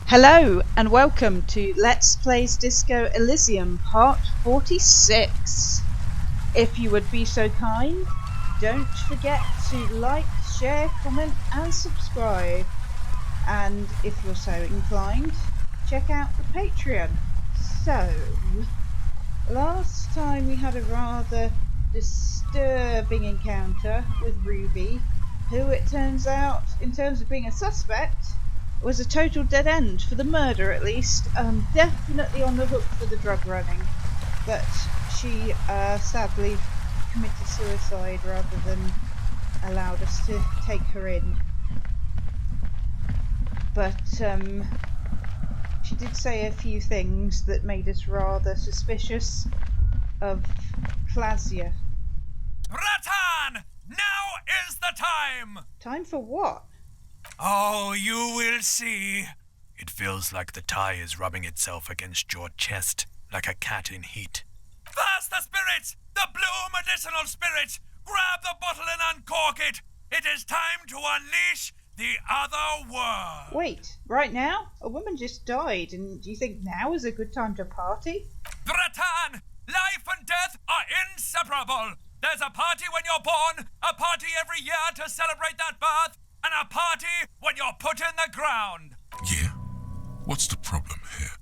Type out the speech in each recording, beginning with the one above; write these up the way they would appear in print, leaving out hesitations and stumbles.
Hello and welcome to Let's Plays Disco Elysium Part 46. If you would be so kind, don't forget to like, share, comment and subscribe. And if you're so inclined, check out the Patreon. So, last time we had a rather disturbing encounter with Ruby, who it turns out, in terms of being a suspect, was a total dead end for the murder at least. Definitely on the hook for the drug running, but she sadly committed suicide rather than allowed us to take her in. But she did say a few things that made us rather suspicious of Plasia. Ratan! Now is the time! Time for what? Oh, you will see. It feels like the tie is rubbing itself against your chest, like a cat in heat. First the spirits! The blue medicinal spirits! Grab the bottle and uncork it! It is time to unleash the other world! Wait, right now? A woman just died, and do you think now is a good time to party? Ratan! Life and death are inseparable! There's a party when you're born, a party every year to celebrate that birth, and a party when you're put in the ground. Yeah? What's the problem here?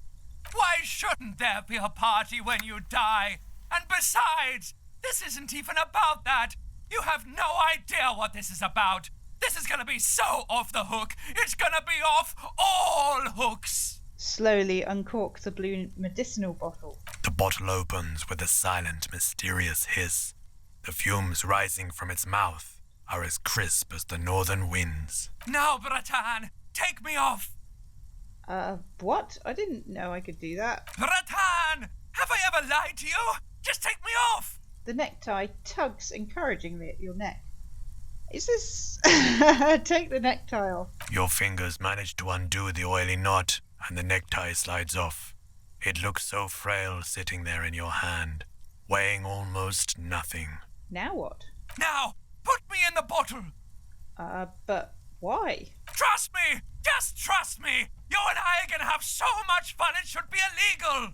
Why shouldn't there be a party when you die? And besides, this isn't even about that. You have no idea what this is about. This is gonna be so off the hook. It's gonna be off all hooks. Slowly uncork the blue medicinal bottle. The bottle opens with a silent, mysterious hiss. The fumes rising from its mouth are as crisp as the northern winds. Now, Bratan, take me off! What? I didn't know I could do that. Bratan! Have I ever lied to you? Just take me off! The necktie tugs encouragingly at your neck. Is this... Take the necktie off. Your fingers manage to undo the oily knot, and the necktie slides off. It looks so frail sitting there in your hand, weighing almost nothing. Now what? Now! Put me in the bottle! But why? Trust me! Just trust me! You and I are gonna have so much fun it should be illegal!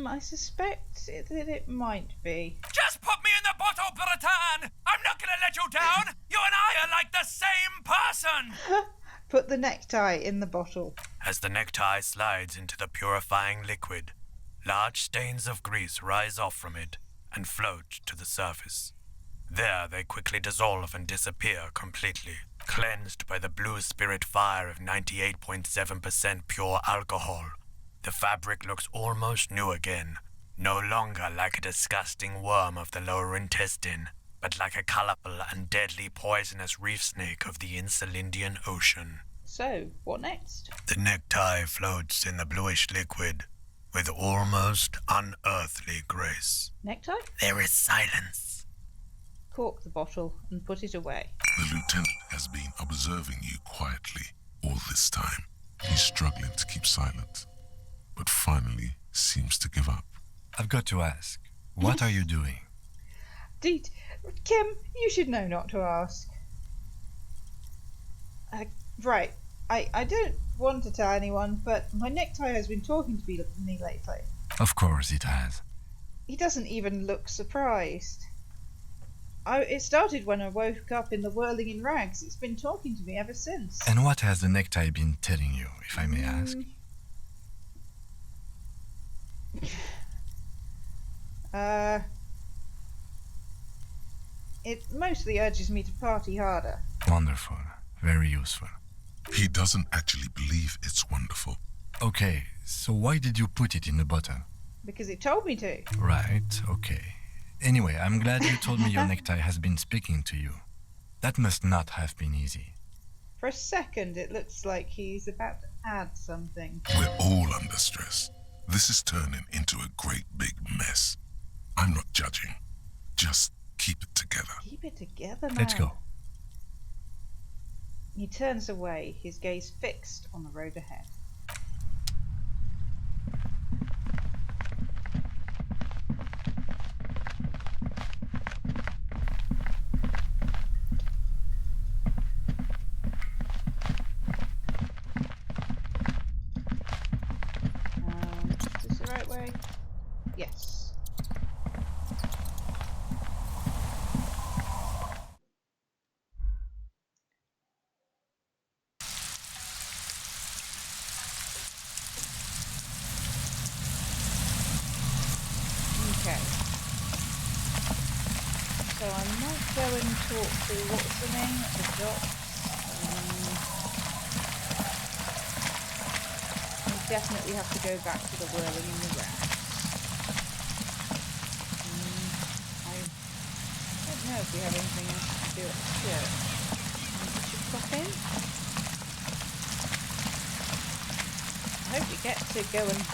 I suspect that it might be. Just put me in the bottle, Bratan! I'm not gonna let you down! You and I are like the same person! Put the necktie in the bottle. As the necktie slides into the purifying liquid, large stains of grease rise off from it and float to the surface. There they quickly dissolve and disappear completely, cleansed by the blue spirit fire of 98.7% pure alcohol. The fabric looks almost new again, no longer like a disgusting worm of the lower intestine, but like a colorful and deadly poisonous reef snake of the Insulindian Ocean. So, what next? The necktie floats in the bluish liquid with almost unearthly grace. Necktie? There is silence. Cork the bottle and put it away. The lieutenant has been observing you quietly all this time. He's struggling to keep silent, but finally seems to give up. I've got to ask, what are you doing? Deet, Kim, you should know not to ask. Right, I don't want to tell anyone, but my necktie has been talking to me lately. Of course it has. He doesn't even look surprised. It started when I woke up in the whirling in rags. It's been talking to me ever since. And what has the necktie been telling you, if I may ask? It mostly urges me to party harder. Wonderful. Very useful. He doesn't actually believe it's wonderful. Okay, so why did you put it in the bottle? Because it told me to. Right, okay. Anyway, I'm glad you told me your necktie has been speaking to you. That must not have been easy. For a second, it looks like he's about to add something. We're all under stress. This is turning into a great big mess. I'm not judging. Just keep it together. Keep it together, man. Let's go. He turns away, his gaze fixed on the road ahead. Is this the right way? Yes. Okay. So I might go and talk to what's the name at the docks. I definitely have to go back to the whirling in the round. I don't know if we have anything else to do at the church. We should pop in. I hope we get to go and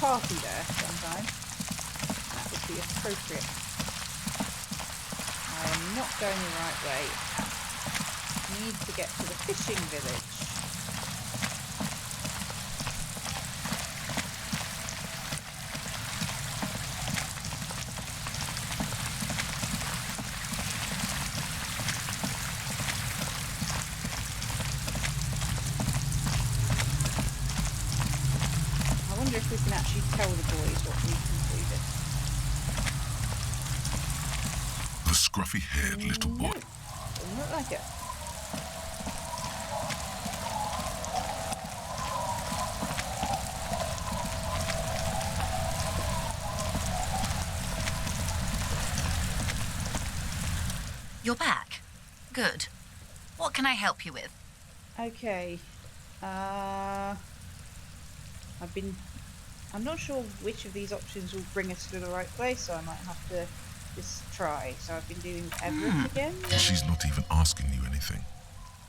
party there sometime. That would be appropriate. I am not going the right way. I need to get to the fishing village. I wonder if we can actually tell the boys what we've concluded. The scruffy-haired little boy. Doesn't look like it. You're back. Good. What can I help you with? Okay. I'm not sure which of these options will bring us to the right place, so I might have to just try. So I've been dealing with Everett again. She's not even asking you anything.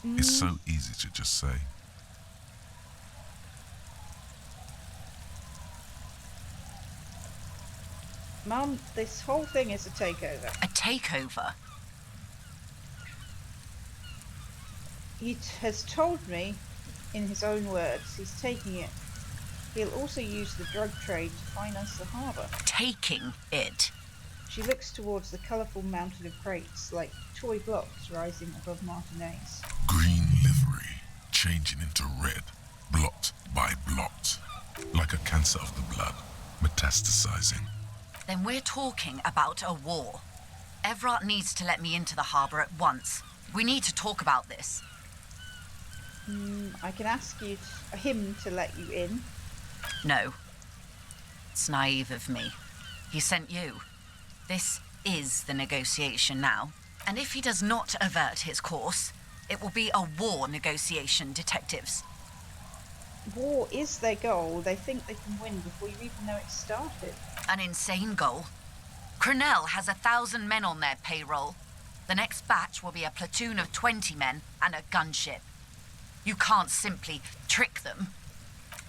It's so easy to just say. Mum, this whole thing is a takeover. A takeover? He has told me, in his own words, he's taking it. He'll also use the drug trade to finance the harbour. Taking it? She looks towards the colourful mountain of crates, like toy blocks rising above Martinez. Green livery, changing into red, blot by blot. Like a cancer of the blood, metastasizing. Then we're talking about a war. Everett needs to let me into the harbour at once. We need to talk about this. I can ask him to let you in. No. It's naive of me. He sent you. This is the negotiation now. And if he does not avert his course, it will be a war negotiation, detectives. War is their goal. They think they can win before you even know it started. An insane goal. Cronell has 1,000 men on their payroll. The next batch will be a platoon of 20 men and a gunship. You can't simply trick them.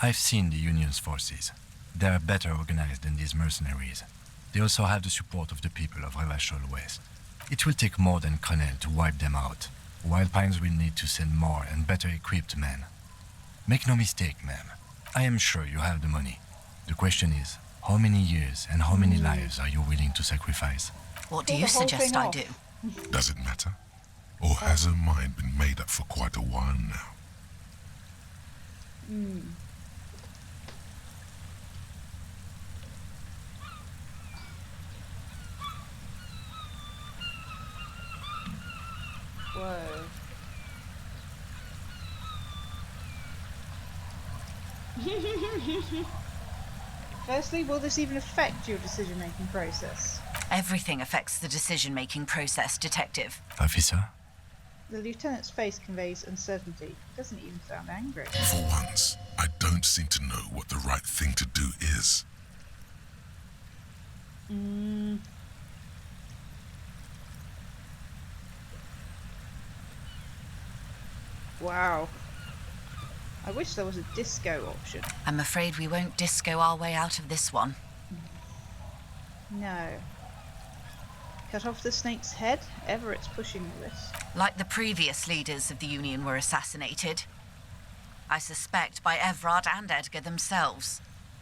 I've seen the Union's forces. They are better organized than these mercenaries. They also have the support of the people of Revachol West. It will take more than Cronell to wipe them out. Wild Pines will need to send more and better equipped men. Make no mistake, ma'am. I am sure you have the money. The question is, how many years and how many lives are you willing to sacrifice? What do Pull you the whole suggest thing I off. do? Does it matter? Or has her mind been made up for quite a while now? Whoa. Firstly, will this even affect your decision-making process? Everything affects the decision-making process, detective. Officer? The lieutenant's face conveys uncertainty. He doesn't even sound angry. For once, I don't seem to know what the right thing to do is. Wow. I wish there was a disco option. I'm afraid we won't disco our way out of this one. No. Cut off the snake's head? Everett's pushing this. Like the previous leaders of the Union were assassinated. I suspect by Everard and Edgar themselves.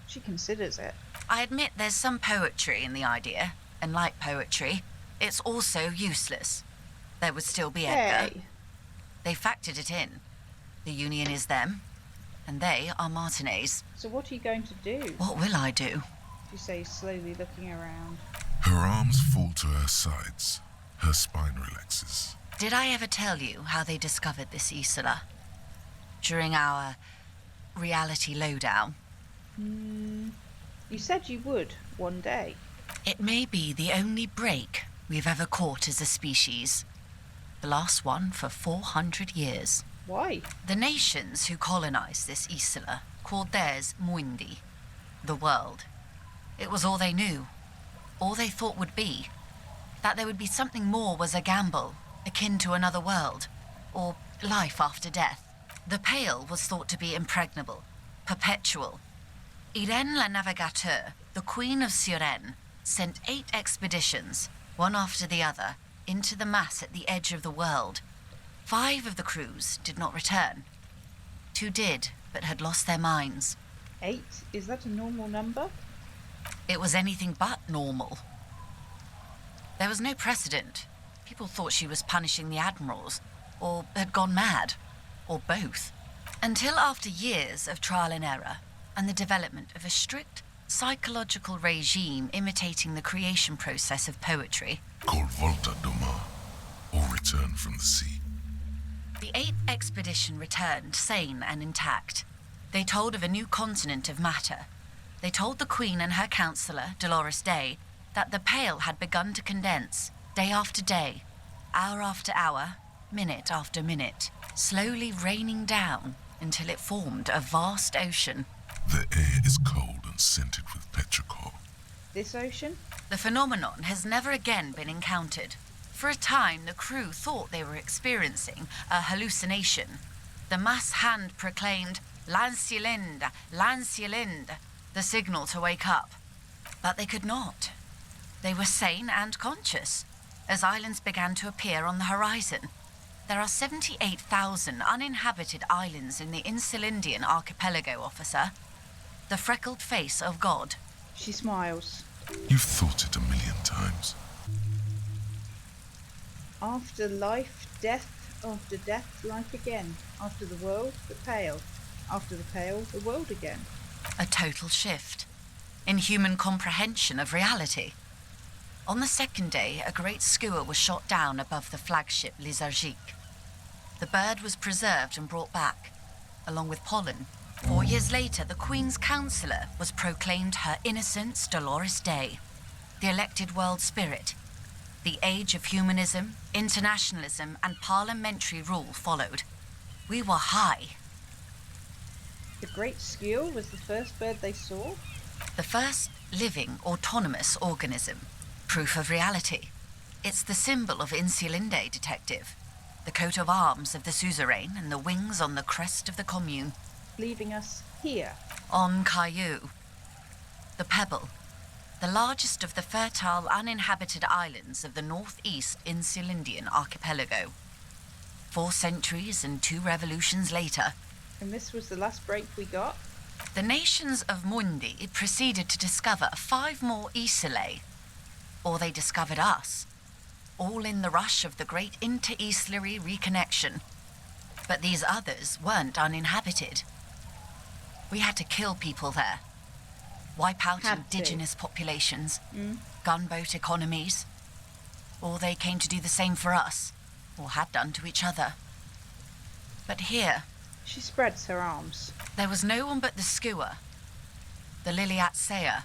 She considers it. I admit there's some poetry in the idea, and like poetry, it's also useless. There would still be Edgar. Hey. They factored it in. The Union is them, and they are Martinez. So what are you going to do? What will I do? She says, slowly looking around. Her arms fall to her sides. Her spine relaxes. Did I ever tell you how they discovered this Isola? During our reality lowdown? You said you would, one day. It may be the only break we've ever caught as a species. The last one for 400 years. Why? The nations who colonized this Isola called theirs Muindi, the world. It was all they knew, all they thought would be. That there would be something more was a gamble, akin to another world, or life after death. The Pale was thought to be impregnable, perpetual. Irene la Navigateur, the Queen of Suren, sent 8 expeditions, one after the other, into the mass at the edge of the world. 5 of the crews did not return. 2 did, but had lost their minds. 8? Is that a normal number? It was anything but normal. There was no precedent. People thought she was punishing the admirals, or had gone mad, or both. Until after years of trial and error, and the development of a strict psychological regime imitating the creation process of poetry, Called Volta Doma, or Return from the Sea. the 8th expedition returned sane and intact. They told of a new continent of matter. They told the Queen and her counsellor, Dolores Day, that the Pale had begun to condense, day after day, hour after hour, minute after minute, slowly raining down until it formed a vast ocean. The air is cold and scented with petrichor. This ocean? The phenomenon has never again been encountered. For a time, the crew thought they were experiencing a hallucination. The mass hand proclaimed, "Lanciolinde, Lanciolinde," the signal to wake up. But they could not. They were sane and conscious, as islands began to appear on the horizon. There are 78,000 uninhabited islands in the Insulindian archipelago, officer. The freckled face of God. She smiles. You've thought it 1,000,000 times. After life, death. After death, life again. After the world, the Pale. After the Pale, the world again. A total shift in human comprehension of reality. On the second day, a great skua was shot down above the flagship Lizargique. The bird was preserved and brought back, along with pollen. 4 years later, the Queen's counsellor was proclaimed Her Innocence Dolores Day, the elected world spirit. The age of humanism, internationalism, and parliamentary rule followed. We were high. The great skua was the first bird they saw? The first living, autonomous organism. Proof of reality. It's the symbol of Insulinde, detective. The coat of arms of the suzerain and the wings on the crest of the commune. Leaving us here. On Caillou. The Pebble. The largest of the fertile, uninhabited islands of the northeast Insulindian archipelago. 4 centuries and 2 revolutions later. And this was the last break we got? The nations of Mundi proceeded to discover 5 more Isolae. Or they discovered us. All in the rush of the great inter-Islary reconnection. But these others weren't uninhabited. We had to kill people there. Wipe out indigenous populations. Gunboat economies. Or they came to do the same for us. Or had done to each other. But here, She spreads her arms. there was no one but the skua, the Liliat Sea,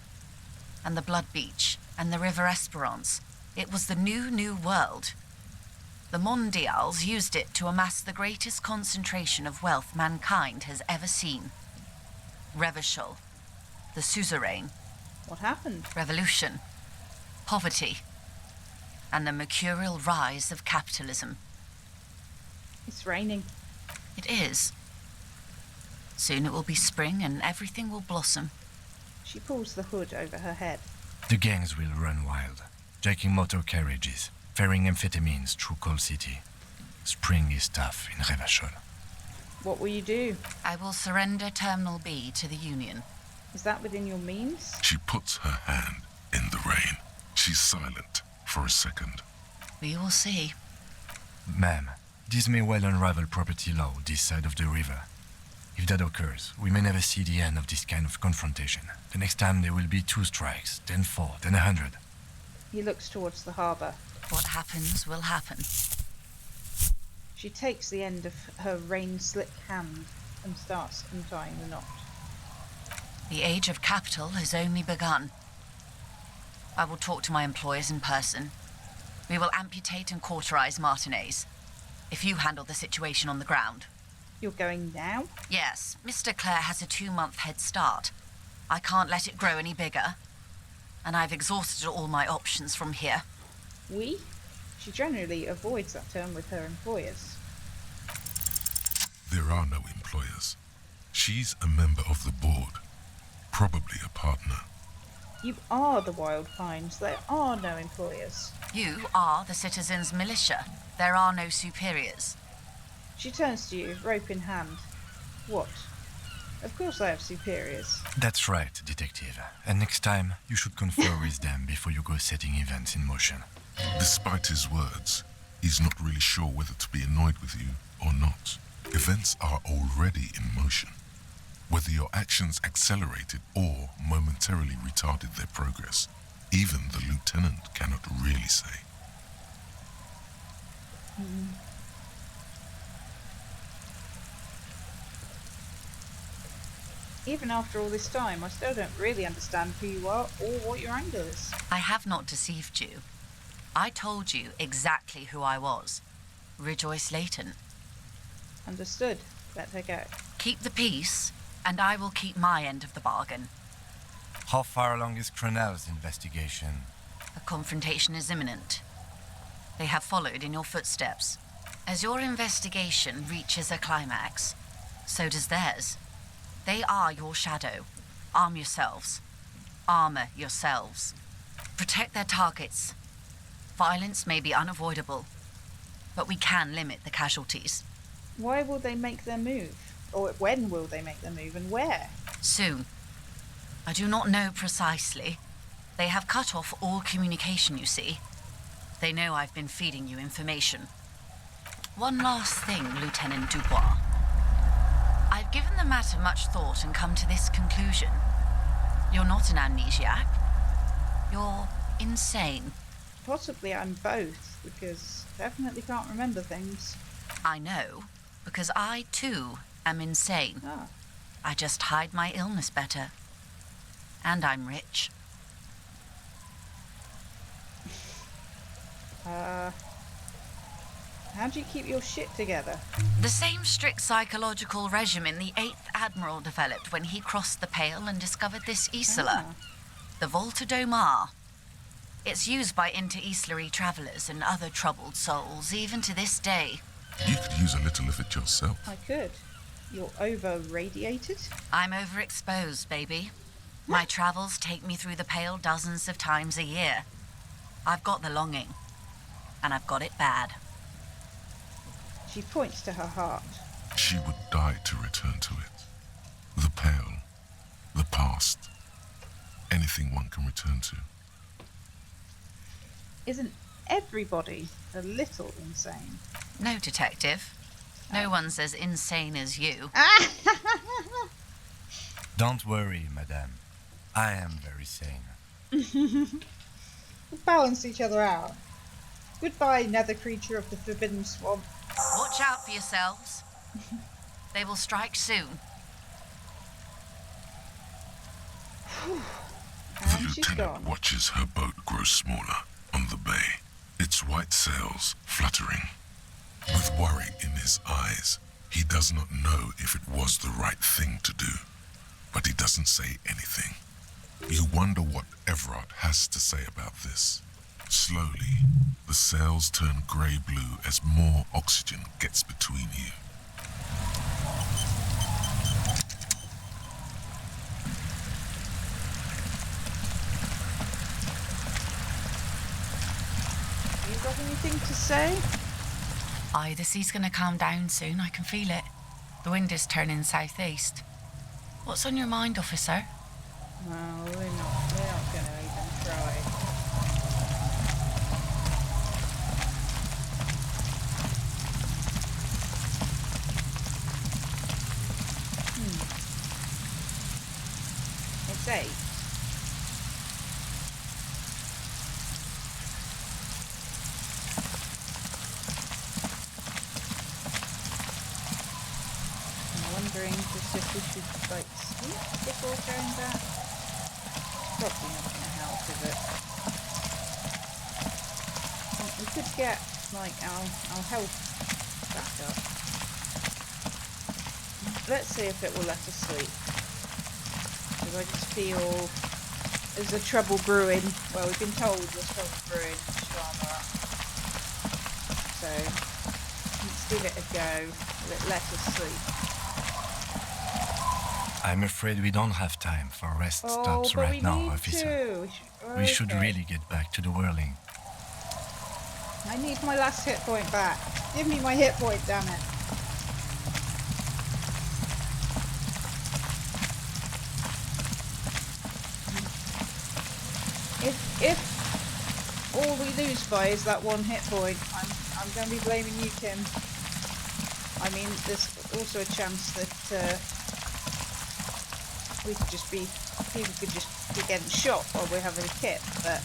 and the Blood Beach, and the River Esperance. It was the new world. The Mondials used it to amass the greatest concentration of wealth mankind has ever seen. Revachol, the suzerain, What happened? revolution, poverty, and the mercurial rise of capitalism. It's raining. It is. Soon it will be spring and everything will blossom. She pulls the hood over her head. The gangs will run wild. taking motor carriages, ferrying amphetamines through Coal City. Spring is tough in Revachol. What will you do? I will surrender Terminal B to the Union. Is that within your means? She puts her hand in the rain. She's silent for a second. We will see. Ma'am, this may well unravel property law this side of the river. If that occurs, we may never see the end of this kind of confrontation. The next time there will be 2 strikes, then 4, then 100. He looks towards the harbour. What happens will happen. She takes the end of her rain-slick hand and starts untying the knot. The age of capital has only begun. I will talk to my employers in person. We will amputate and cauterize Martinez. If you handle the situation on the ground. You're going now? Yes, Mr. Clare has a 2-month head start. I can't let it grow any bigger. And I've exhausted all my options from here. We? She generally avoids that term with her employers. There are no employers. She's a member of the board. Probably a partner. You are the Wild Pines. There are no employers. You are the citizens' militia. There are no superiors. She turns to you, rope in hand. What? Of course I have superiors. That's right, Detective. And next time, you should confer with them before you go setting events in motion. Despite his words, he's not really sure whether to be annoyed with you or not. Events are already in motion. Whether your actions accelerated or momentarily retarded their progress, even the lieutenant cannot really say. Even after all this time, I still don't really understand who you are or what your angle is. I have not deceived you. I told you exactly who I was. Rejoice Layton. Understood. Let her go. Keep the peace, and I will keep my end of the bargain. How far along is Cronell's investigation? A confrontation is imminent. They have followed in your footsteps. As your investigation reaches a climax, so does theirs. They are your shadow. Arm yourselves. Armor yourselves. Protect their targets. Violence may be unavoidable, but we can limit the casualties. Why will they make their move? Or when will they make their move, and where? Soon. I do not know precisely. They have cut off all communication, you see. They know I've been feeding you information. One last thing, Lieutenant Dubois. I've given the matter much thought and come to this conclusion. You're not an amnesiac. You're insane. Possibly I'm both, because I definitely can't remember things. I know, because I, too, am insane. Ah. I just hide my illness better. And I'm rich. How do you keep your shit together? The same strict psychological regimen the 8th Admiral developed when he crossed the Pale and discovered this Isola, the Volta do Mar. It's used by inter-Islary travellers and other troubled souls, even to this day. You could use a little of it yourself. I could. You're over-radiated? I'm overexposed, baby. My travels take me through the Pale dozens of times a year. I've got the longing, and I've got it bad. She points to her heart. She would die to return to it. The Pale, the past, anything one can return to. Isn't everybody a little insane? No, Detective. No one's as insane as you. Don't worry, madame. I am very sane. We'll balance each other out. Goodbye, nether creature of the forbidden swamp. Watch out for yourselves. They will strike soon. The And she's lieutenant gone. watches her boat grow smaller on the bay, its white sails fluttering. With worry in his eyes, he does not know if it was the right thing to do, but he doesn't say anything. You wonder what Everard has to say about this. Slowly, the sails turn grey-blue as more oxygen gets between you. say? Aye, the sea's gonna calm down soon. I can feel it. The wind is turning southeast. What's on your mind, officer? Well, we're not going to even try. It's 8. Just if we should like sleep before going back. Probably not going to help, is it? We could get like our health back up. Let's see if it will let us sleep. Because I just feel there's a trouble brewing. Well, we've been told there's trouble brewing. We should armour up. So let's give it a go. Will it let us sleep? I'm afraid we don't have time for rest stops right now, officer. We should really get back to the whirling. I need my last hit point back. Give me my hit point, damn it. If all we lose by is that one hit point, I'm going to be blaming you, Kim. I mean, there's also a chance that people could just be getting shot while we're having a kit, but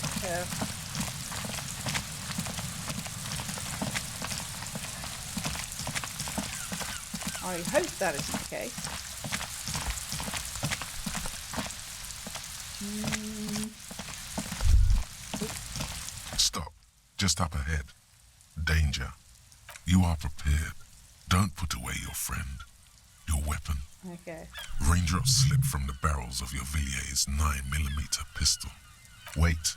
I hope that isn't the case. Stop. Just up ahead. Danger. You are prepared. Don't put away your friend. Your weapon. Okay. Raindrops slip from the barrels of your Villiers 9mm pistol. Wait.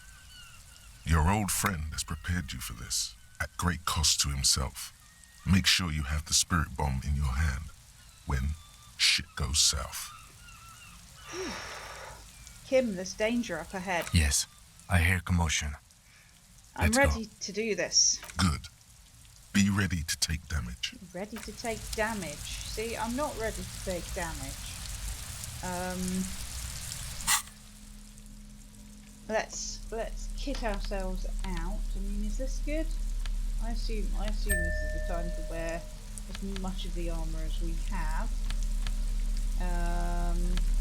Your old friend has prepared you for this, at great cost to himself. Make sure you have the spirit bomb in your hand when shit goes south. Kim, there's danger up ahead. Yes, I hear commotion. I'm Let's ready go. to do this. Good. Be ready to take damage. Ready to take damage. See, I'm not ready to take damage. Let's kit ourselves out. I mean, is this good? I assume this is the time to wear as much of the armour as we have.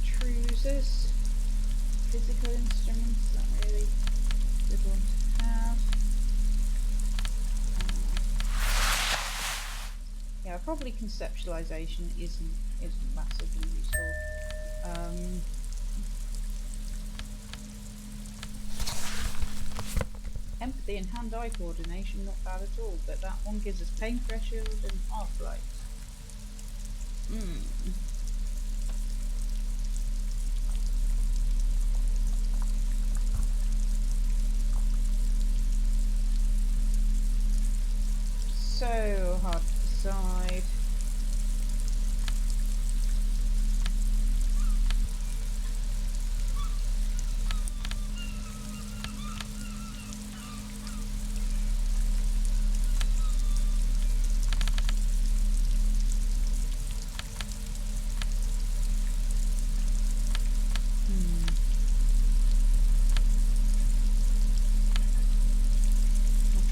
Trousers, physical instruments, not really a good one to have. Yeah, probably conceptualization isn't massively useful. Empathy and hand-eye coordination, not bad at all, but that one gives us pain threshold and arc-light. So hard to decide.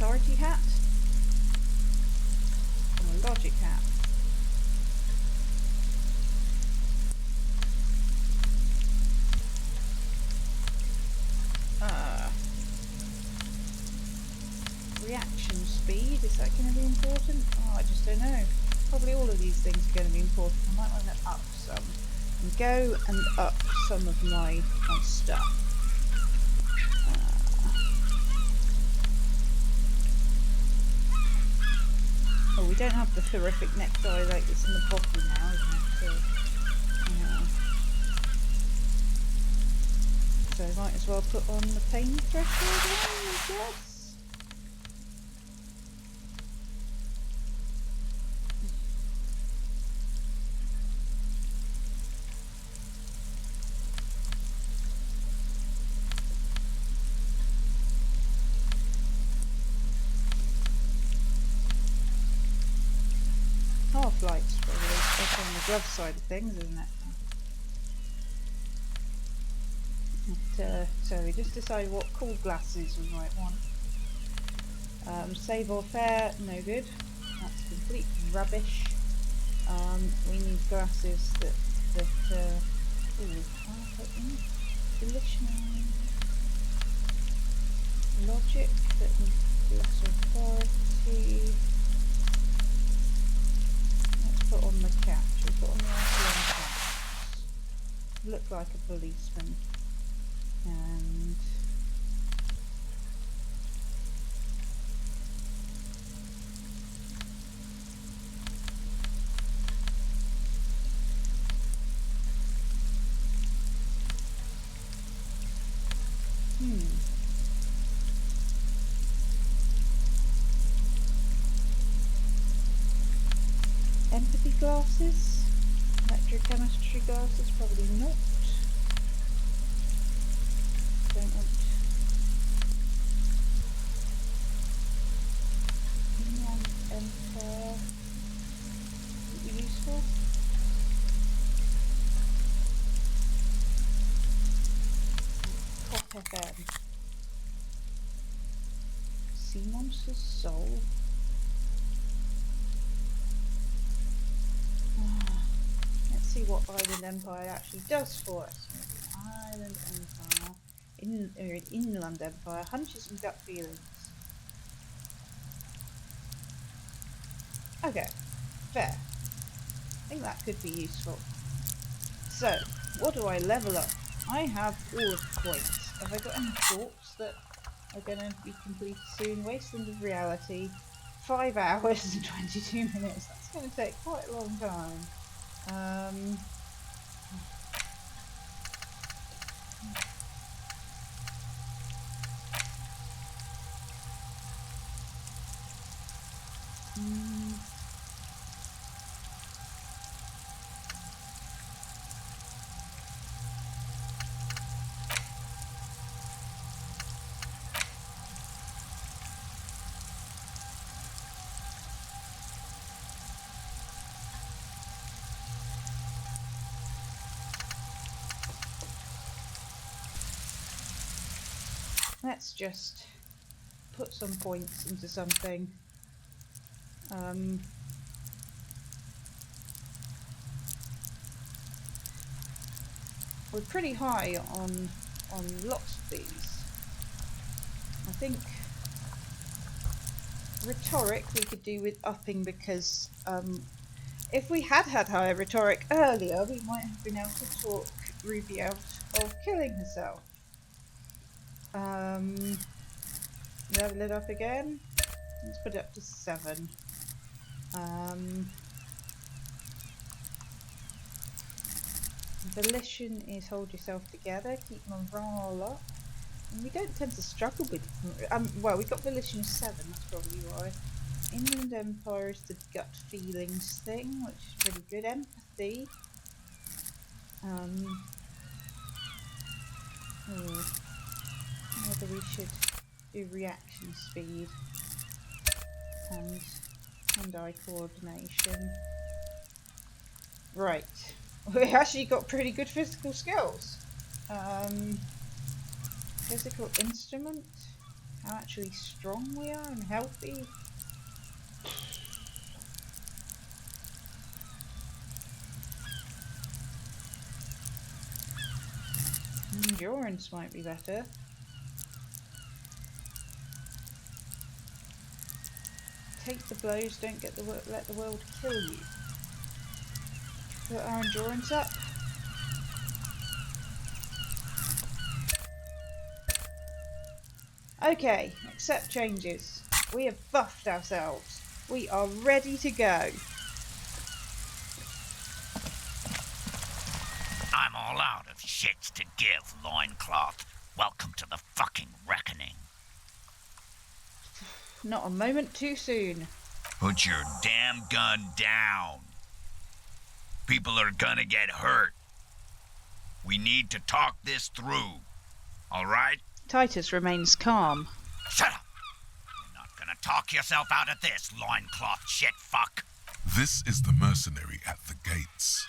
Authority hat? Or logic hat? Reaction speed, is that going to be important? Oh, I just don't know. Probably all of these things are going to be important. I might want to up some. And go and up some of my stuff. Oh, we don't have the horrific necktie like it's in the bottle now, isn't it? So I might as well put on the pain threshold one, I guess. glove side of things, isn't it? But, so we just decided what cool glasses we might want. Save or fair, no good. That's complete rubbish. We need glasses that volitional logic, that needs less authority. Let's put on the cap. We'll put on the RCM cap. Look like a policeman. And empathy glasses, electrochemistry glasses, probably not. Don't want non-empire. Would be useful. Pop FM. Sea Monster's Soul. Let's see what Island Empire actually does for us. Island Empire. Inland Empire. Hunches and gut feelings. Okay. Fair. I think that could be useful. So, what do I level up? I have all of the points. Have I got any thoughts that are going to be completed soon? Wasteland of Reality. 5 hours and 22 minutes. That's going to take quite a long time. Let's just put some points into something. We're pretty high on lots of these. I think rhetoric we could do with upping, because if we had higher rhetoric earlier, we might have been able to talk Ruby out of killing herself. Level it up again. Let's put it up to 7. Volition is hold yourself together, keep morale up. And we don't tend to struggle with. Well, we got Volition 7. That's probably why. Inland Empire is the gut feelings thing, which is pretty good. Empathy. Whether we should do reaction speed and hand-eye coordination. Right, we actually got pretty good physical skills. Physical instrument, how actually strong we are and healthy. Endurance might be better. Take the blows, don't get let the world kill you. Put our endurance up. Okay, accept changes. We have buffed ourselves. We are ready to go. I'm all out of shits to give, loincloth. Welcome to the fucking reckoning. Not a moment too soon. Put your damn gun down. People are gonna get hurt. We need to talk this through. All right? Titus remains calm. Shut up! You're not gonna talk yourself out of this, loincloth shit fuck. This is the mercenary at the gates.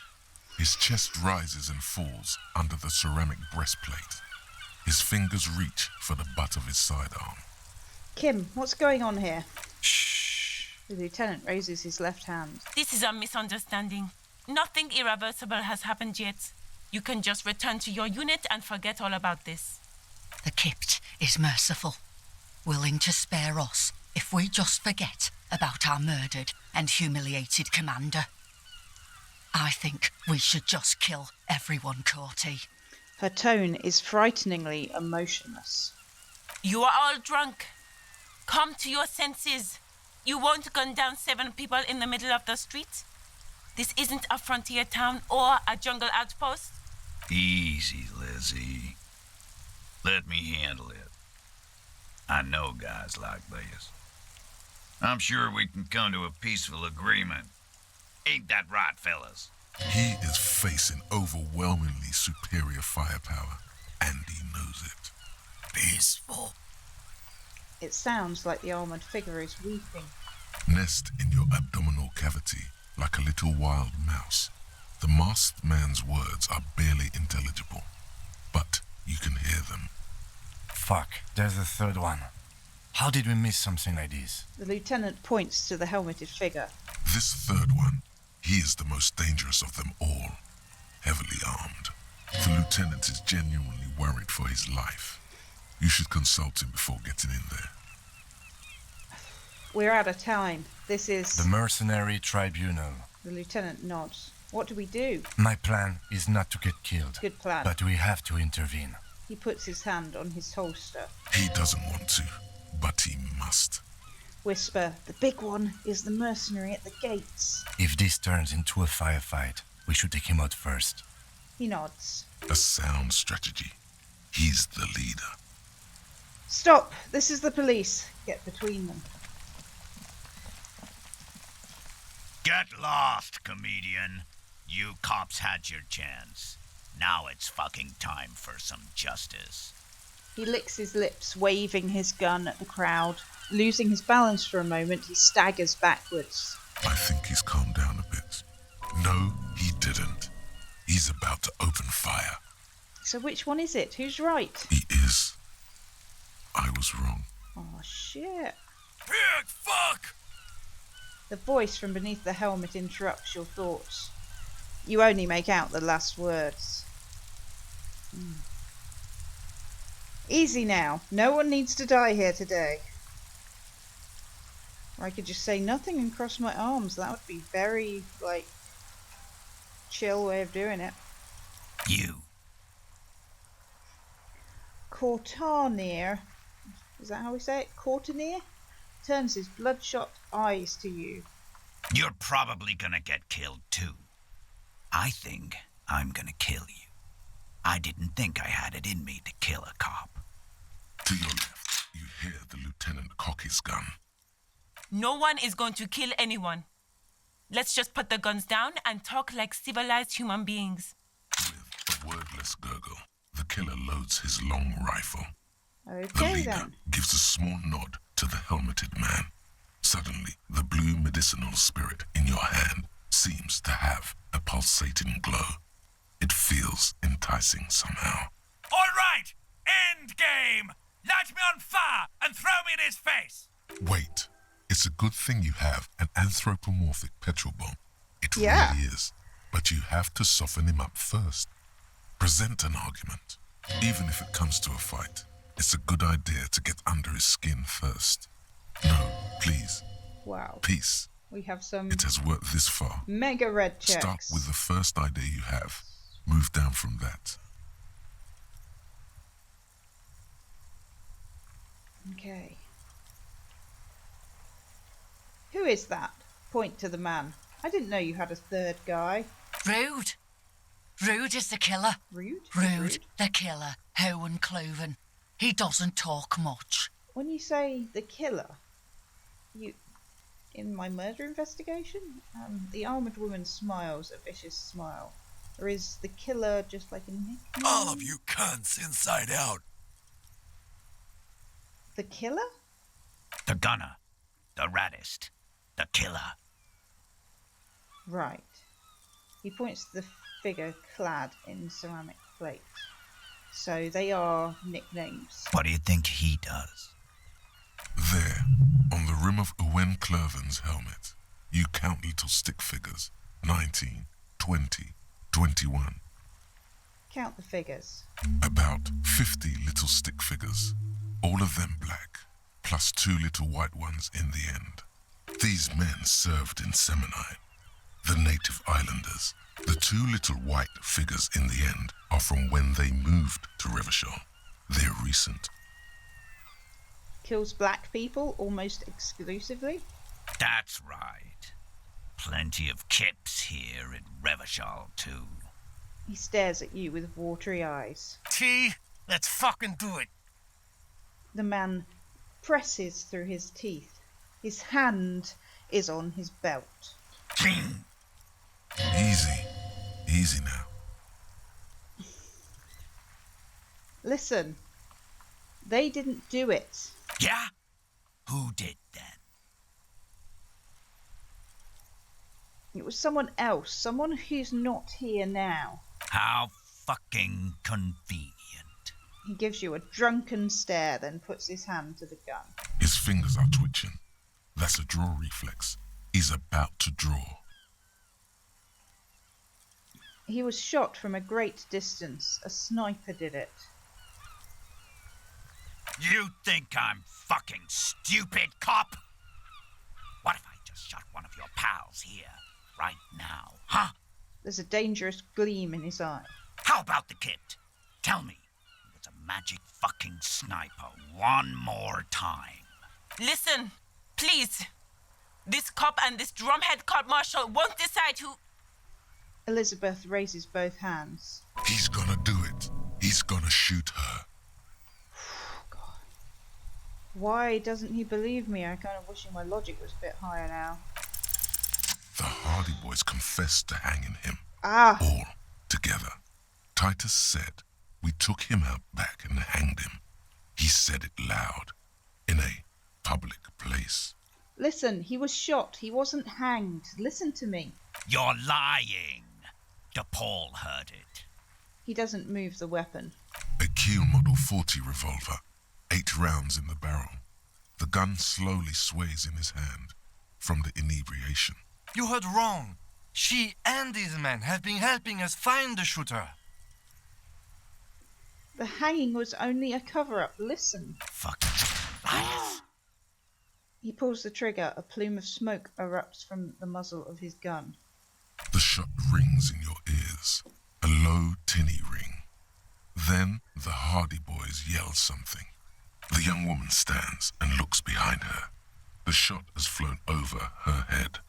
His chest rises and falls under the ceramic breastplate. His fingers reach for the butt of his sidearm. Kim, what's going on here? Shh. The lieutenant raises his left hand. This is a misunderstanding. Nothing irreversible has happened yet. You can just return to your unit and forget all about this. The Kypt is merciful, willing to spare us if we just forget about our murdered and humiliated commander. I think we should just kill everyone, Corty. Her tone is frighteningly emotionless. You are all drunk. Come to your senses. You won't gun down 7 people in the middle of the street. This isn't a frontier town or a jungle outpost. Easy, Lizzie. Let me handle it. I know guys like this. I'm sure we can come to a peaceful agreement. Ain't that right, fellas? He is facing overwhelmingly superior firepower, and he knows it. Peaceful. It sounds like the armoured figure is weeping. Nest in your abdominal cavity like a little wild mouse. The masked man's words are barely intelligible, but you can hear them. Fuck, there's a third one. How did we miss something like this? The lieutenant points to the helmeted figure. This third one, he is the most dangerous of them all, heavily armed. The lieutenant is genuinely worried for his life. You should consult him before getting in there. We're out of time. This is... The mercenary tribunal. The lieutenant nods. What do we do? My plan is not to get killed. Good plan. But we have to intervene. He puts his hand on his holster. He doesn't want to, but he must. Whisper, the big one is the mercenary at the gates. If this turns into a firefight, we should take him out first. He nods. A sound strategy. He's the leader. Stop! This is the police. Get between them. Get lost, comedian. You cops had your chance. Now it's fucking time for some justice. He licks his lips, waving his gun at the crowd. Losing his balance for a moment, he staggers backwards. I think he's calmed down a bit. No, he didn't. He's about to open fire. So which one is it? Who's right? He is. I was wrong. Oh, shit. Big fuck! The voice from beneath the helmet interrupts your thoughts. You only make out the last words. Easy now. No one needs to die here today. Or I could just say nothing and cross my arms. That would be very, chill way of doing it. You. Cortanier, is that how we say it? Cortanier turns his bloodshot eyes to you. You're probably gonna get killed too. I think I'm gonna kill you. I didn't think I had it in me to kill a cop. To your left, you hear the lieutenant cock his gun. No one is going to kill anyone. Let's just put the guns down and talk like civilized human beings. With a wordless gurgle, the killer loads his long rifle. The Okay leader then. gives a small nod to the helmeted man. Suddenly, the blue medicinal spirit in your hand seems to have a pulsating glow. It feels enticing somehow. All right! End game! Light me on fire and throw me in his face! Wait, it's a good thing you have an anthropomorphic petrol bomb. It Yeah. really is. But you have to soften him up first. Present an argument. Even if it comes to a fight, it's a good idea to get under his skin first. No, please. Wow. Peace. We have some It has worked this far. mega red checks. Start with the first idea you have. Move down from that. Okay. Who is that? Point to the man. I didn't know you had a third guy. Rude. Rude is the killer. Rude? Rude, the killer. Owen Cloven. He doesn't talk much. When you say the killer, you... In my murder investigation? The armoured woman smiles a vicious smile. Or is the killer just like a nickname? All of you cunts inside out. The killer? The gunner. The raddest. The killer. Right. He points to the figure clad in ceramic plate. So they are nicknames. What do you think he does? There, on the rim of Owen Clerven's helmet, you count little stick figures. 19, 20, 21. Count the figures. About 50 little stick figures, all of them black, plus 2 little white ones in the end. These men served in Seminine, the native islanders. The 2 little white figures in the end are from when they moved to Revachol. They're recent. Kills black people almost exclusively? That's right. Plenty of kips here in Revachol, too. He stares at you with watery eyes. T, let's fucking do it. The man presses through his teeth. His hand is on his belt. Easy. Easy now. Listen, they didn't do it. Yeah? Who did then? It was someone else, someone who's not here now. How fucking convenient. He gives you a drunken stare, then puts his hand to the gun. His fingers are twitching. That's a draw reflex. He's about to draw. He was shot from a great distance. A sniper did it. You think I'm fucking stupid, cop? What if I just shot one of your pals here, right now, huh? There's a dangerous gleam in his eye. How about the kid? Tell me, he was a magic fucking sniper one more time. Listen, please. This cop and this drumhead cop marshal won't decide who... Elizabeth raises both hands. He's gonna do it. He's gonna shoot her. God. Why doesn't he believe me? I kind of wishing my logic was a bit higher now. The Hardy Boys confessed to hanging him. Ah! All together. Titus said, we took him out back and hanged him. He said it loud. In a public place. Listen, he was shot. He wasn't hanged. Listen to me. You're lying. DePaul heard it. He doesn't move the weapon. A Kiel Model 40 revolver. 8 rounds in the barrel. The gun slowly sways in his hand from the inebriation. You heard wrong. She and these men have been helping us find the shooter. The hanging was only a cover-up. Listen. Fucking liars. He pulls the trigger. A plume of smoke erupts from the muzzle of his gun. The shot rings in your ears. A low, tinny ring. Then the Hardy Boys yell something. The young woman stands and looks behind her. The shot has flown over her head,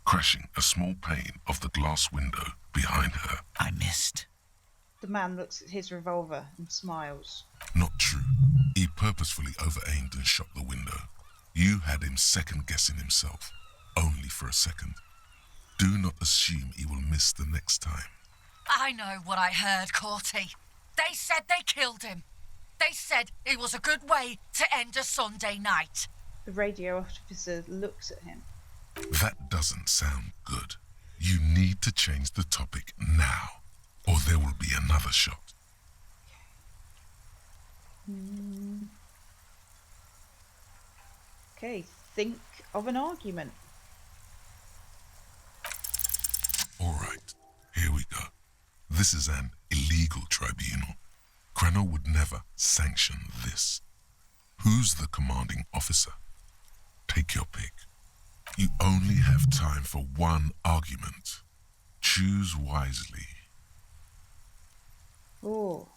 crashing a small pane of the glass window behind her. I missed. The man looks at his revolver and smiles. Not true. He purposefully over-aimed and shot the window. You had him second-guessing himself, only for a second. Do not assume he will miss the next time. I know what I heard, Corty. They said they killed him. They said it was a good way to end a Sunday night. The radio officer looks at him. That doesn't sound good. You need to change the topic now, or there will be another shot. Okay, think of an argument. All right, here we go. This is an illegal tribunal. Cranor would never sanction this. Who's the commanding officer? Take your pick. You only have time for one argument. Choose wisely. Oh.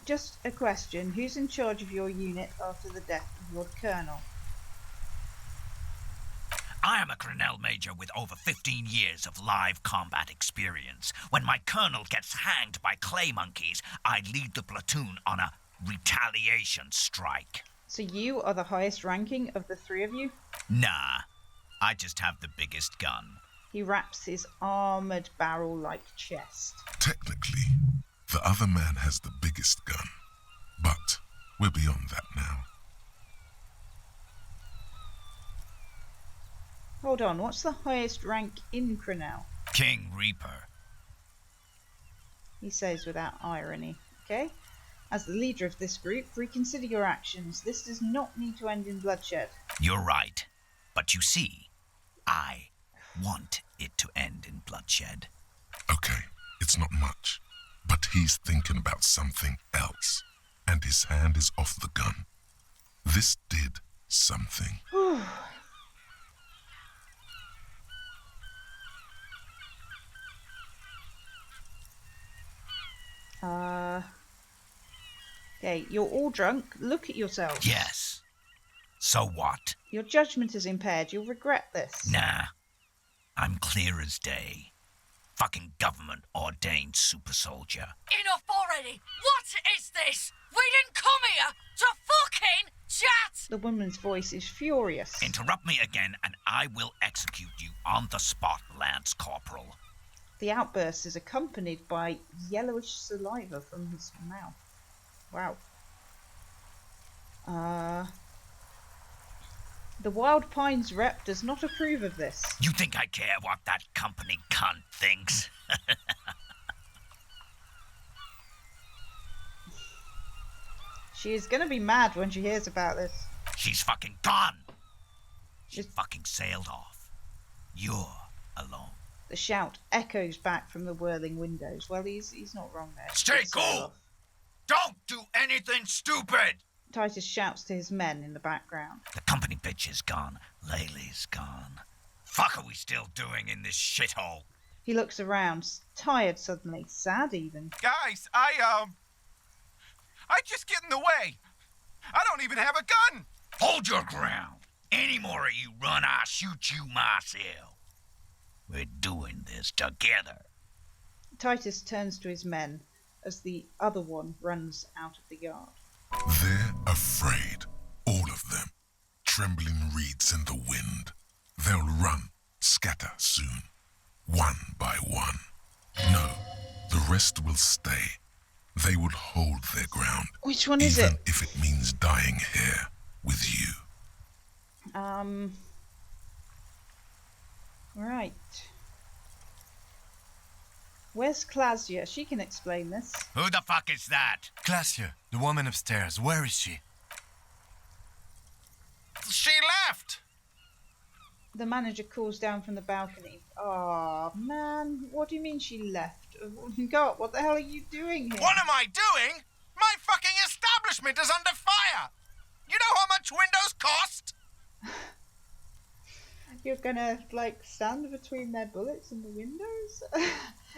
Just a question. Who's in charge of your unit after the death of your colonel? I am a Grinnell Major with over 15 years of live combat experience. When my colonel gets hanged by clay monkeys, I lead the platoon on a retaliation strike. So you are the highest ranking of the three of you? Nah, I just have the biggest gun. He wraps his armoured barrel-like chest. Technically, the other man has the biggest gun, but we're beyond that now. Hold on, what's the highest rank in Tribunal? King Reaper. He says without irony. Okay? As the leader of this group, reconsider your actions. This does not need to end in bloodshed. You're right. But you see, I want it to end in bloodshed. Okay, it's not much, but he's thinking about something else, and his hand is off the gun. This did something. Okay, you're all drunk. Look at yourselves. Yes. So what? Your judgment is impaired. You'll regret this. Nah. I'm clear as day. Fucking government-ordained super soldier. Enough already! What is this? We didn't come here to fucking chat! The woman's voice is furious. Interrupt me again and I will execute you on the spot, Lance Corporal. The outburst is accompanied by yellowish saliva from his mouth. Wow. The Wild Pines rep does not approve of this. You think I care what that company cunt thinks? She is gonna be mad when she hears about this. She's fucking gone. She fucking sailed off. You're alone. The shout echoes back from the whirling windows. Well, he's not wrong there. Stay cool! Don't do anything stupid! Titus shouts to his men in the background. The company bitch is gone. Laylee's gone. Fuck are we still doing in this shithole? He looks around, tired suddenly, sad even. Guys, I just get in the way. I don't even have a gun. Hold your ground. Any more of you run, I'll shoot you myself. We're doing this together. Titus turns to his men as the other one runs out of the yard. They're afraid, all of them. Trembling reeds in the wind. They'll run, scatter soon, one by one. No, the rest will stay. They will hold their ground. Which one is it? Even if it means dying here with you. Right. Where's Klasia? She can explain this. Who the fuck is that? Glacia, the woman upstairs. Where is she? She left. The manager calls down from the balcony. Oh man, what do you mean she left? God, what the hell are you doing here? What am I doing? My fucking establishment is under fire. You know how much windows cost? You're gonna, stand between their bullets and the windows?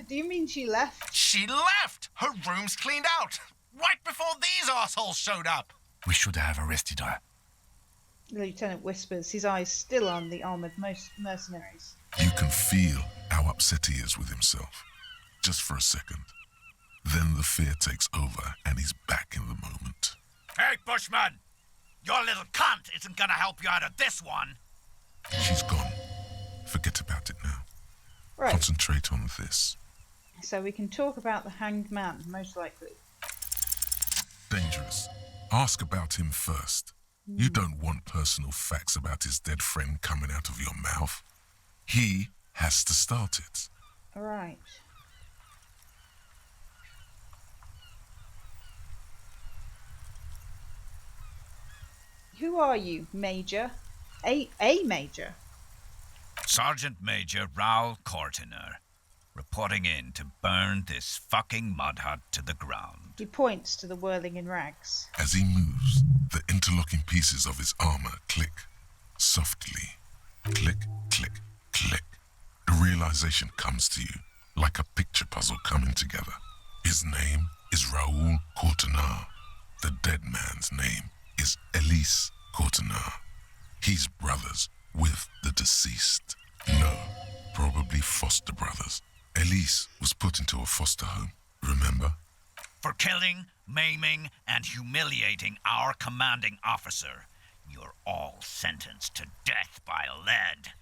Do you mean she left? She left. Her room's cleaned out. Right before these assholes showed up. We should have arrested her. The lieutenant whispers, his eyes still on the armoured mercenaries. You can feel how upset he is with himself. Just for a second. Then the fear takes over and he's back in the moment. Hey, Bushman! Your little cunt isn't gonna help you out of this one. She's gone. Forget about it now. Right, Concentrate on this. so we can talk about the hanged man, most likely. Dangerous. Ask about him first. You don't want personal facts about his dead friend coming out of your mouth. He has to start it. Alright. Who are you, Major? A Major? Sergeant Major Raoul Cortiner, reporting in to burn this fucking mud hut to the ground. He points to the whirling in rags. As he moves, the interlocking pieces of his armor click softly. Click, click, click. The realization comes to you like a picture puzzle coming together. His name is Raoul Cortiner. The dead man's name is Elise Cortiner. He's brothers with the deceased. No, probably foster brothers. Elise was put into a foster home, remember? For killing, maiming, and humiliating our commanding officer, you're all sentenced to death by lead.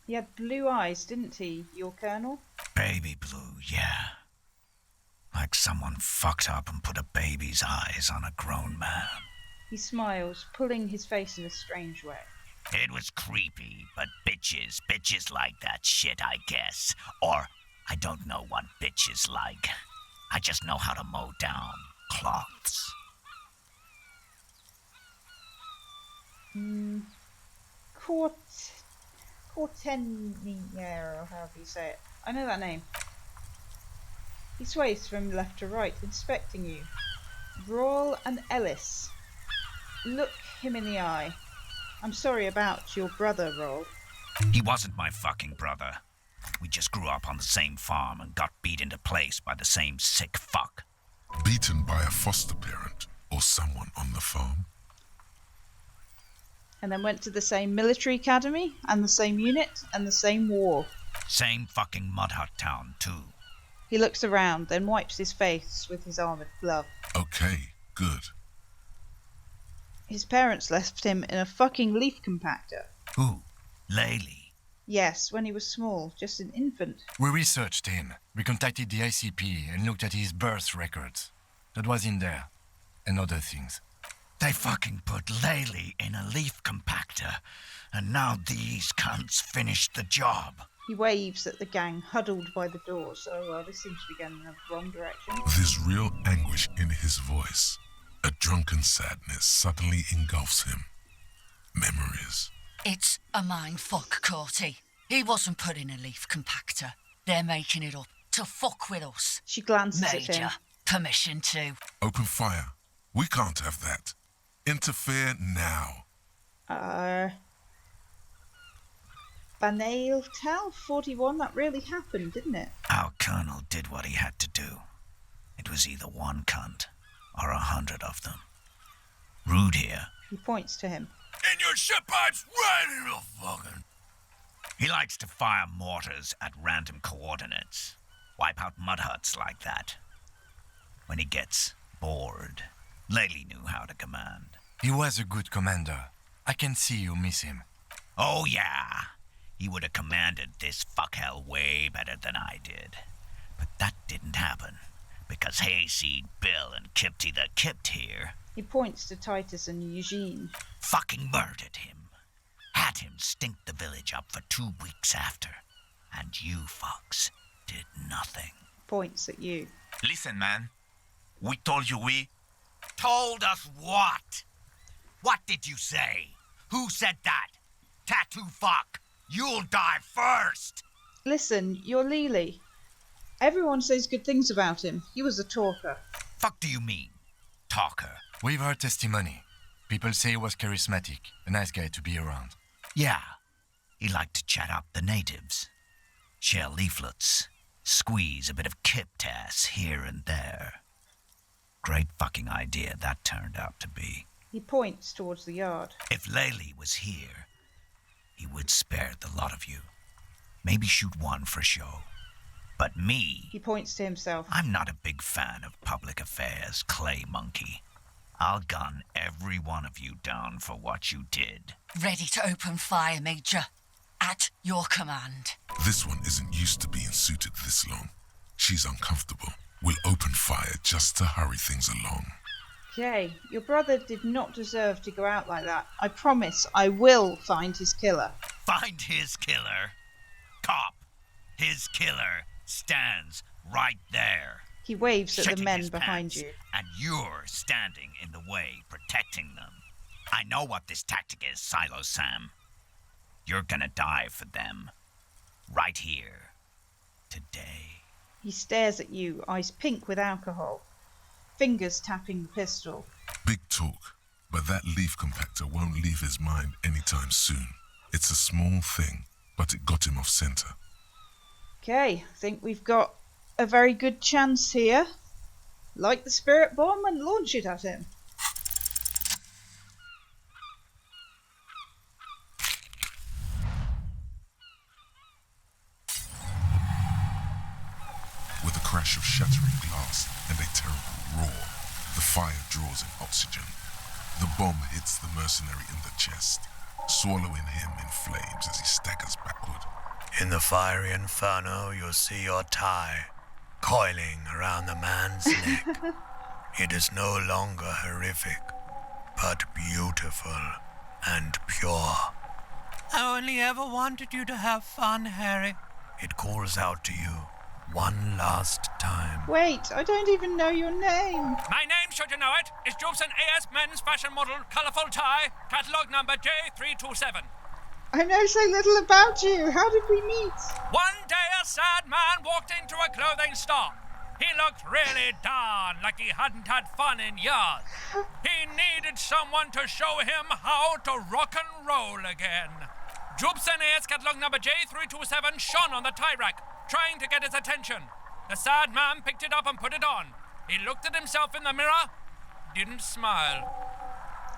He had blue eyes, didn't he, your colonel? Baby blue, yeah. Like someone fucked up and put a baby's eyes on a grown man. He smiles, pulling his face in a strange way. It was creepy, but bitches like that shit, I guess. Or, I don't know what bitches like. I just know how to mow down cloths. Cortenier, or however you say it. I know that name. He sways from left to right, inspecting you. Brawl and Ellis. Look him in the eye. I'm sorry about your brother, Roll. He wasn't my fucking brother. We just grew up on the same farm and got beat into place by the same sick fuck. Beaten by a foster parent or someone on the farm? And then went to the same military academy, and the same unit, and the same war. Same fucking mud hut town, too. He looks around, then wipes his face with his armoured glove. Okay, good. His parents left him in a fucking leaf compactor. Who? Laylee? Yes, when he was small, just an infant. We researched him. We contacted the ICP and looked at his birth records. That was in there. And other things. They fucking put Laylee in a leaf compactor, and now these cunts finished the job. He waves at the gang huddled by the door, so this seems to be going in the wrong direction. There's real anguish in his voice. A drunken sadness suddenly engulfs him. Memories. It's a mind fuck, Corty. He wasn't put in a leaf compactor. They're making it up to fuck with us. She glances at him. Major, permission to. Open fire. We can't have that. Interfere now. Banail Tal 41, that really happened, didn't it? Our colonel did what he had to do. It was either one cunt or 100 of them. Rude here. He points to him. And your shit pipes right in the fucking... He likes to fire mortars at random coordinates. Wipe out mud huts like that. When he gets bored, Laylee knew how to command. He was a good commander. I can see you miss him. Oh yeah. He would have commanded this fuckhell way better than I did. But that didn't happen. Because Hayseed Bill and Kipty the Kipt here... He points to Titus and Eugene. Fucking murdered him. Had him stink the village up for 2 weeks after. And you fucks did nothing. Points at you. Listen, man. We told you we... Told us what? What did you say? Who said that? Tattoo fuck. You'll die first. Listen, you're Lily. Everyone says good things about him. He was a talker. Fuck do you mean? Talker? We've heard testimony. People say he was charismatic, a nice guy to be around. Yeah. He liked to chat up the natives. Share leaflets. Squeeze a bit of kipped ass here and there. Great fucking idea that turned out to be. He points towards the yard. If Laylee was here, he would spare the lot of you. Maybe shoot one for show. But me... He points to himself. I'm not a big fan of public affairs, clay monkey. I'll gun every one of you down for what you did. Ready to open fire, Major. At your command. This one isn't used to being suited this long. She's uncomfortable. We'll open fire just to hurry things along. Okay, your brother did not deserve to go out like that. I promise I will find his killer. Find his killer? Cop, his killer stands right there. He waves at the Shitting men his behind pants, you. And you're standing in the way, protecting them. I know what this tactic is, Silo Sam. You're gonna die for them. Right here. Today. He stares at you, eyes pink with alcohol. Fingers tapping the pistol. Big talk, but that leaf compactor won't leave his mind anytime soon. It's a small thing, but it got him off center. Okay, I think we've got a very good chance here. Light the spirit bomb and launch it at him. With a crash of shattering glass and a terrible roar, the fire draws in oxygen. The bomb hits the mercenary in the chest, swallowing him in flames as he staggers backward. In the fiery inferno, you'll see your tie coiling around the man's neck. It is no longer horrific, but beautiful and pure. I only ever wanted you to have fun, Harry. It calls out to you one last time. Wait, I don't even know your name. My name, should you know it, is Jobson AS Men's Fashion Model, colourful tie, catalogue number J327. I know so little about you. How did we meet? One day a sad man walked into a clothing store. He looked really darn like he hadn't had fun in years. He needed someone to show him how to rock and roll again. Jobson AS catalogue number J327 shone on the tie rack, trying to get his attention. The sad man picked it up and put it on. He looked at himself in the mirror, didn't smile.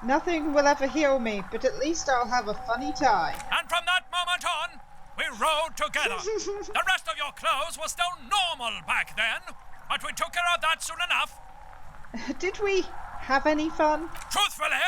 Nothing will ever heal me, but at least I'll have a funny tie. And from that moment on, we rode together. The rest of your clothes were still normal back then, but we took care of that soon enough. Did we have any fun? Truthfully,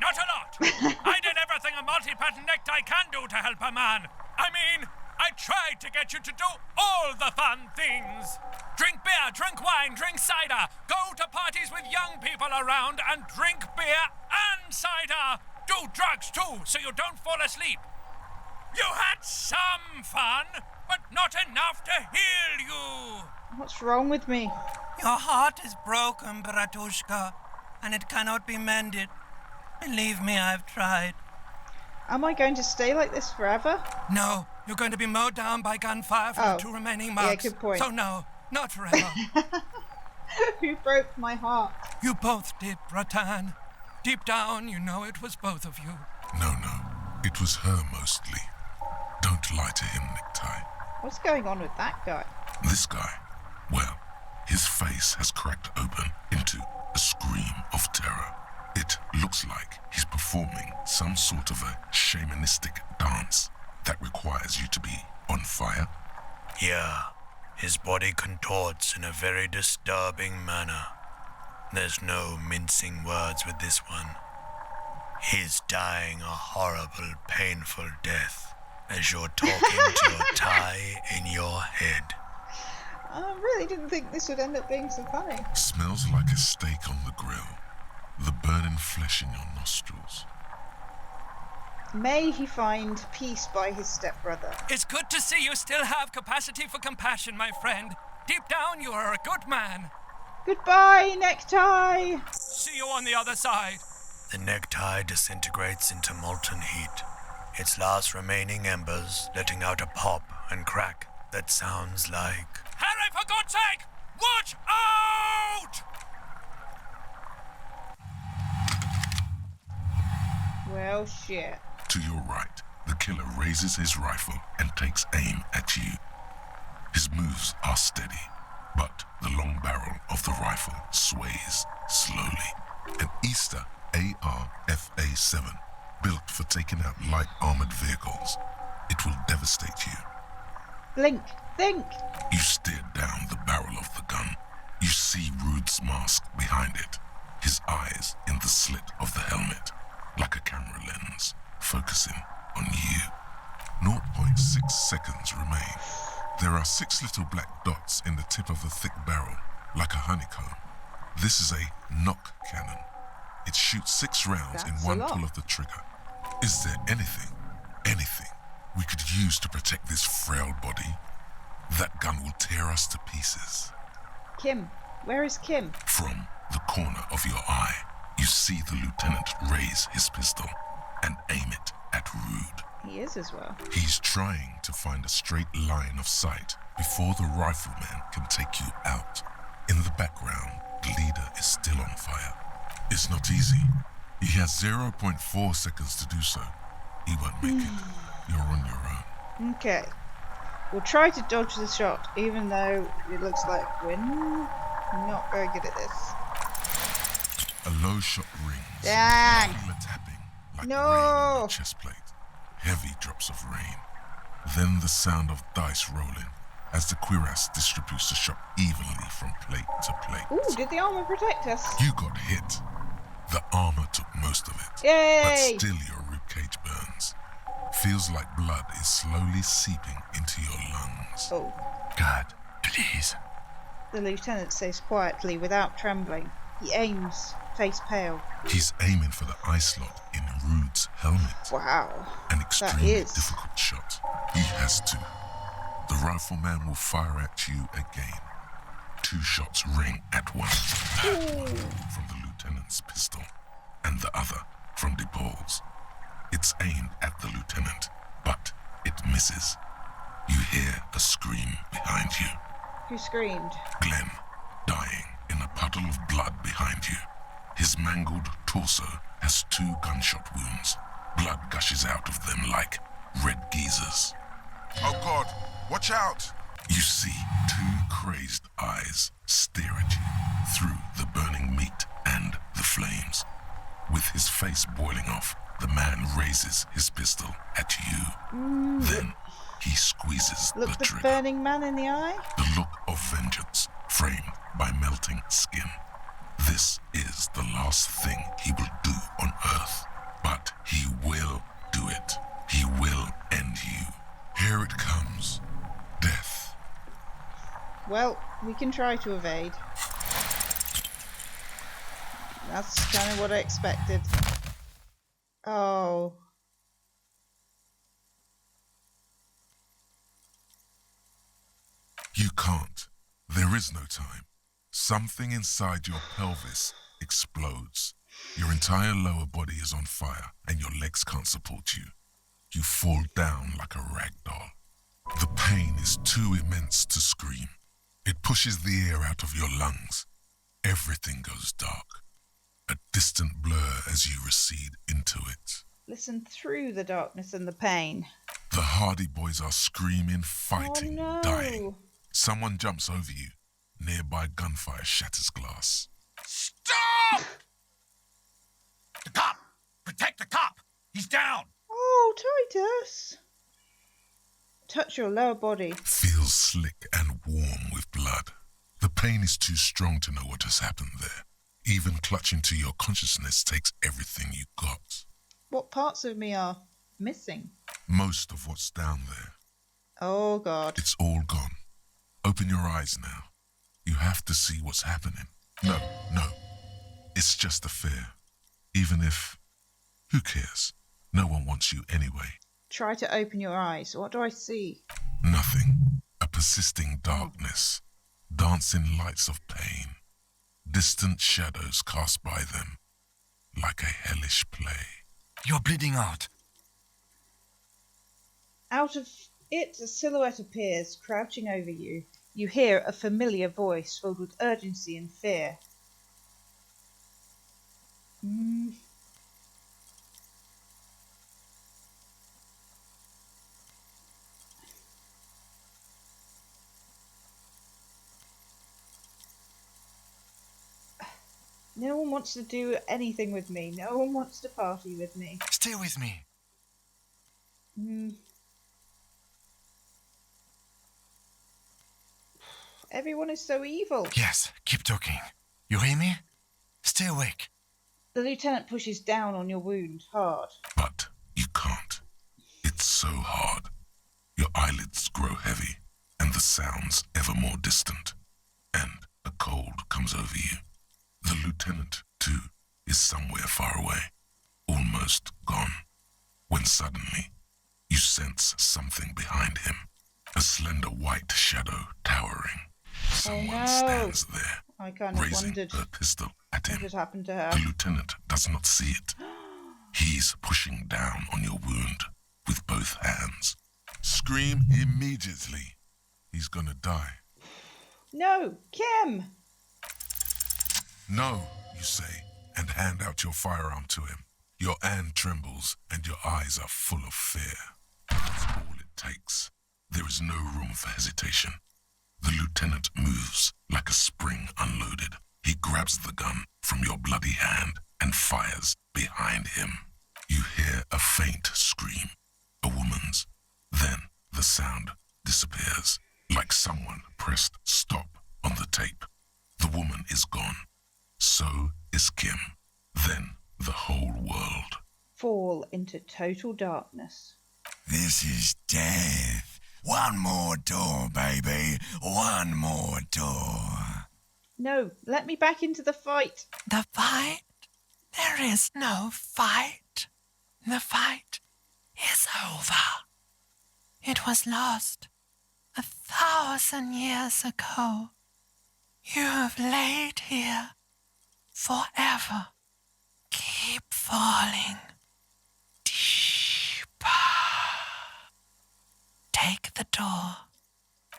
not a lot. I did everything a multi-pattern necktie can do to help a man. I mean, I tried to get you to do all the fun things. Drink beer, drink wine, drink cider. Go to parties with young people around and drink beer and cider. Do drugs too, so you don't fall asleep. You had some fun, but not enough to heal you. What's wrong with me? Your heart is broken, Bratushka, and it cannot be mended. Believe me, I've tried. Am I going to stay like this forever? No, you're going to be mowed down by gunfire for the 2 remaining marks. Yeah, good point. So no, not forever. Who broke my heart? You both did, Bratan. Deep down, you know it was both of you. No, it was her mostly. Don't lie to him, Necktie. What's going on with that guy? This guy, well, his face has cracked open into a scream of terror. It looks like he's performing some sort of a shamanistic dance that requires you to be on fire. Yeah, his body contorts in a very disturbing manner. There's no mincing words with this one. He's dying a horrible, painful death as you're talking to a tie in your head. I really didn't think this would end up being so funny. Smells like a steak on the grill. The burning flesh in your nostrils. May he find peace by his stepbrother. It's good to see you still have capacity for compassion, my friend. Deep down, you are a good man. Goodbye, Necktie! See you on the other side. The necktie disintegrates into molten heat, its last remaining embers letting out a pop and crack that sounds like... Harry, for God's sake! Watch out! Well, shit. To your right, the killer raises his rifle and takes aim at you. His moves are steady, but the long barrel of the rifle sways slowly. An Easter AR-FA-7, built for taking out light armored vehicles. It will devastate you. Blink, think! You steer down the barrel of the gun. You see Rude's mask behind it, his eyes in the slit of the helmet, like a camera lens, focusing on you. 0.6 seconds remain. There are 6 little black dots in the tip of the thick barrel, like a honeycomb. This is a knock cannon. It shoots 6 rounds in one pull of the trigger. Is there anything we could use to protect this frail body? That gun will tear us to pieces. Kim. Where is Kim? From the corner of your eye, you see the lieutenant raise his pistol and aim it at Rude. He is as well. He's trying to find a straight line of sight before the rifleman can take you out. In the background, the leader is still on fire. It's not easy. He has 0.4 seconds to do so. He won't make it. You're on your own. Okay. We'll try to dodge the shot, even though it looks like we're not very good at this. A low shot rings. Dang! Feel a tapping like No! rain on your chest plate. Heavy drops of rain. Then the sound of dice rolling as the cuirass distributes the shot evenly from plate to plate. Ooh, did the armor protect us? You got hit. The armor took most of it. Yay! But still your ribcage burns. Feels like blood is slowly seeping into your lungs. Oh. God, please. The lieutenant says quietly, without trembling. He aims, face pale. He's aiming for the eye slot in Rude's helmet. Wow. An That extremely is. difficult shot. He has to. The rifleman will fire at you again. 2 shots ring at once. One from the lieutenant's pistol, and the other from DePaul's. It's aimed at the lieutenant, but it misses. You hear a scream behind you. Who screamed? Glenn, dying in a puddle of blood behind you. His mangled torso has 2 gunshot wounds. Blood gushes out of them like red geysers. Oh God, watch out! You see 2 crazed eyes stare at you through the burning meat and the flames. With his face boiling off, the man raises his pistol at you. Then he squeezes Look the the trigger. burning man in the eye? The look of vengeance framed by melting skin. This is the last thing he will do on Earth, but he will do it. He will end you. Here it comes. Death. Well, we can try to evade. That's kind of what I expected. Oh. You can't. There is no time. Something inside your pelvis explodes. Your entire lower body is on fire and your legs can't support you. You fall down like a rag doll. The pain is too immense to scream. It pushes the air out of your lungs. Everything goes dark. A distant blur as you recede into it. Listen through the darkness and the pain. The Hardy Boys are screaming, fighting, Oh, no. dying. Someone jumps over you. Nearby gunfire shatters glass. Stop! The cop! Protect the cop! He's down! Oh, Titus! Touch your lower body. Feels slick and warm with blood. The pain is too strong to know what has happened there. Even clutching to your consciousness takes everything you got. What parts of me are missing? Most of what's down there. Oh, God. It's all gone. Open your eyes now. You have to see what's happening. No. It's just a fear. Even if... Who cares? No one wants you anyway. Try to open your eyes. What do I see? Nothing. A persisting darkness. Dancing lights of pain. Distant shadows cast by them. Like a hellish play. You're bleeding out. Out of it, a silhouette appears, crouching over you. You hear a familiar voice filled with urgency and fear. No one wants to do anything with me. No one wants to party with me. Stay with me. Everyone is so evil. Yes, keep talking. You hear me? Stay awake. The lieutenant pushes down on your wound hard. But you can't. It's so hard. Your eyelids grow heavy, and the sounds ever more distant. And a cold comes over you. The lieutenant, too, is somewhere far away, almost gone, when suddenly you sense something behind him, a slender white shadow towering. Someone stands there, I kind of raising wondered her pistol at him. what had happened to her. The lieutenant does not see it. He's pushing down on your wound with both hands. Scream immediately. He's gonna die. No, Kim! No, you say, and hand out your firearm to him. Your hand trembles, and your eyes are full of fear. That's all it takes. There is no room for hesitation. The lieutenant moves like a spring unloaded. He grabs the gun from your bloody hand and fires behind him. You hear a faint scream, a woman's. Then the sound disappears, like someone pressed stop on the tape. The woman is gone. So is Kim. Then the whole world. Fall into total darkness. This is death. One more door, baby. One more door. No, let me back into the fight. The fight? There is no fight. The fight is over. It was lost 1,000 years ago. You have laid here forever. Keep falling deeper. Take the door.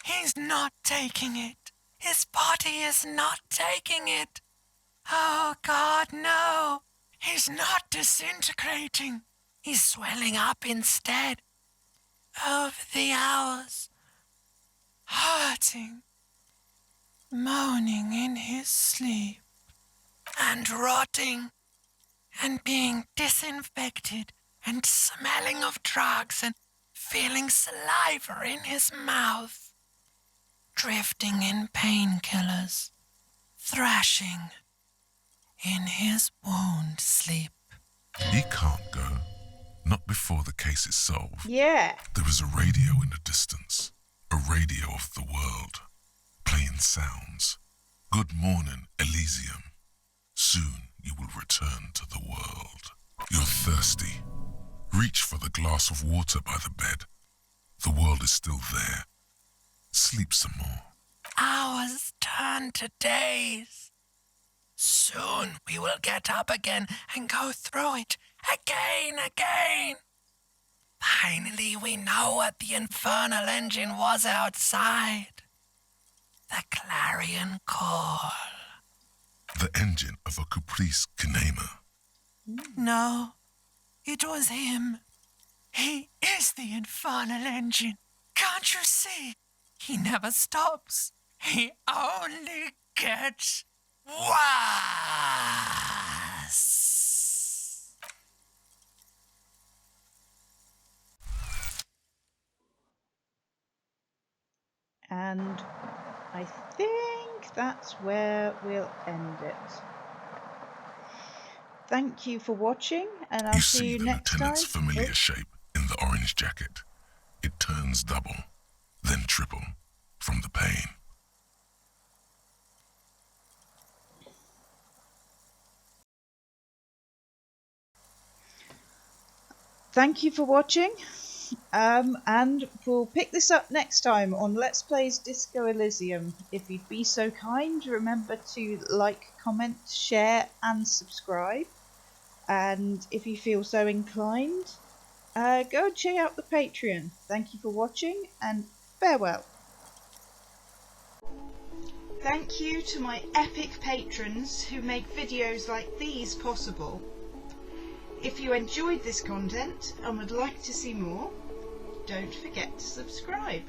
He's not taking it. His body is not taking it. Oh, God, no. He's not disintegrating. He's swelling up instead. Over the hours. Hurting. Moaning in his sleep. And rotting. And being disinfected. And smelling of drugs. And feeling saliva in his mouth. Drifting in painkillers. Thrashing. In his wound sleep. He can't go. Not before the case is solved. Yeah. There is a radio in the distance. A radio of the world. Playing sounds. Good morning, Elysium. Soon you will return to the world. You're thirsty. Reach for the glass of water by the bed. The world is still there. Sleep some more. Hours turn to days. Soon we will get up again and go through it again. Finally we know what the infernal engine was outside. The clarion call. The engine of a caprice kinema. No, it was him. He is the infernal engine. Can't you see? He never stops. He only gets worse. And I think that's where we'll end it. Thank you for watching, and I'll see you next time. Lieutenant's familiar shape in the orange jacket. It turns double, then triple, from the pain. Thank you for watching, and we'll pick this up next time on Let's Plays Disco Elysium. If you'd be so kind, remember to like, comment, share and subscribe. And if you feel so inclined, go and check out the Patreon. Thank you for watching, and farewell. Thank you to my epic patrons who make videos like these possible. If you enjoyed this content and would like to see more, don't forget to subscribe.